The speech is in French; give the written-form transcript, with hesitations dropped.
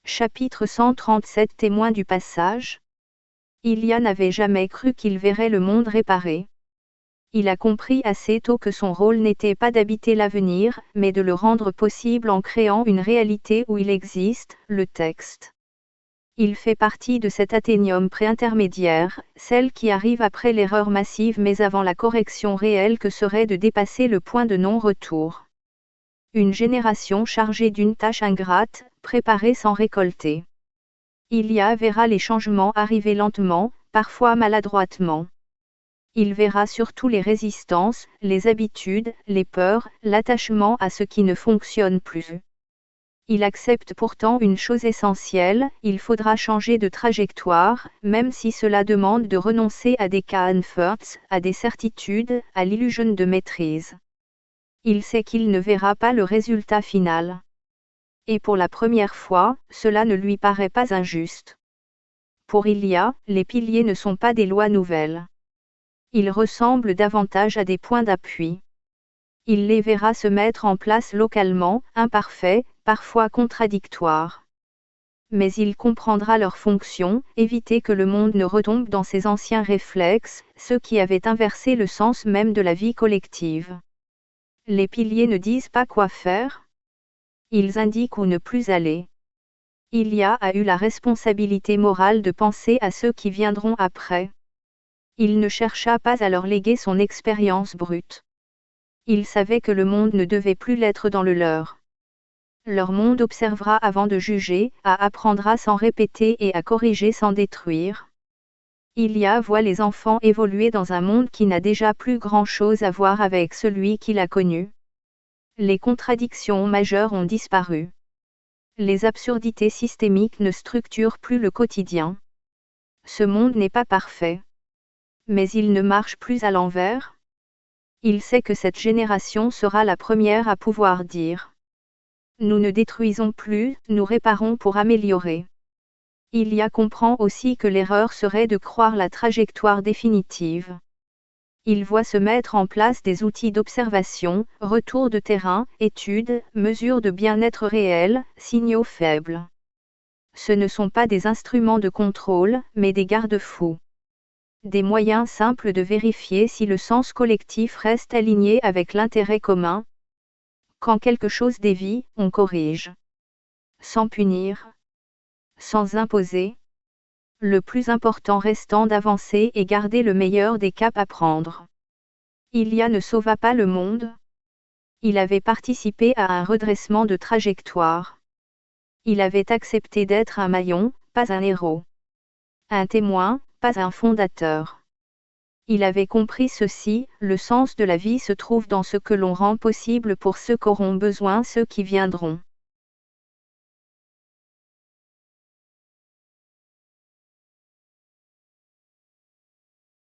Chapitre 137 Témoin du passage. Ilia n'avait jamais cru qu'il verrait le monde réparé. Il a compris assez tôt que son rôle n'était pas d'habiter l'avenir, mais de le rendre possible en créant une réalité où il existe, le texte. Il fait partie de cet athénium préintermédiaire, celle qui arrive après l'erreur massive mais avant la correction réelle que serait de dépasser le point de non-retour. Une génération chargée d'une tâche ingrate, préparée sans récolter. Ilia verra les changements arriver lentement, parfois maladroitement. Il verra surtout les résistances, les habitudes, les peurs, l'attachement à ce qui ne fonctionne plus. Il accepte pourtant une chose essentielle, il faudra changer de trajectoire, même si cela demande de renoncer à des comforts, à des certitudes, à l'illusion de maîtrise. Il sait qu'il ne verra pas le résultat final. Et pour la première fois, cela ne lui paraît pas injuste. Pour Ilia, les piliers ne sont pas des lois nouvelles. Ils ressemblent davantage à des points d'appui. Il les verra se mettre en place localement, imparfaits, parfois contradictoires. Mais il comprendra leur fonction, éviter que le monde ne retombe dans ses anciens réflexes, ceux qui avaient inversé le sens même de la vie collective. Les piliers ne disent pas quoi faire. Ils indiquent où ne plus aller. Ilia a eu la responsabilité morale de penser à ceux qui viendront après. Il ne chercha pas à leur léguer son expérience brute. Il savait que le monde ne devait plus l'être dans le leur. Leur monde observera avant de juger, apprendra sans répéter et à corriger sans détruire. Ilia voit les enfants évoluer dans un monde qui n'a déjà plus grand-chose à voir avec celui qu'il a connu. Les contradictions majeures ont disparu. Les absurdités systémiques ne structurent plus le quotidien. Ce monde n'est pas parfait. Mais il ne marche plus à l'envers. Il sait que cette génération sera la première à pouvoir dire. Nous ne détruisons plus, nous réparons pour améliorer. Ilia comprend aussi que l'erreur serait de croire la trajectoire définitive. Il voit se mettre en place des outils d'observation, retour de terrain, études, mesures de bien-être réel, signaux faibles. Ce ne sont pas des instruments de contrôle, mais des garde-fous. Des moyens simples de vérifier si le sens collectif reste aligné avec l'intérêt commun. Quand quelque chose dévie, on corrige. Sans punir. Sans imposer. Le plus important restant d'avancer et garder le meilleur des caps à prendre. Ilia ne sauva pas le monde. Il avait participé à un redressement de trajectoire. Il avait accepté d'être un maillon, pas un héros. Un témoin, pas un fondateur. Il avait compris ceci, le sens de la vie se trouve dans ce que l'on rend possible pour ceux qu'auront besoin ceux qui viendront.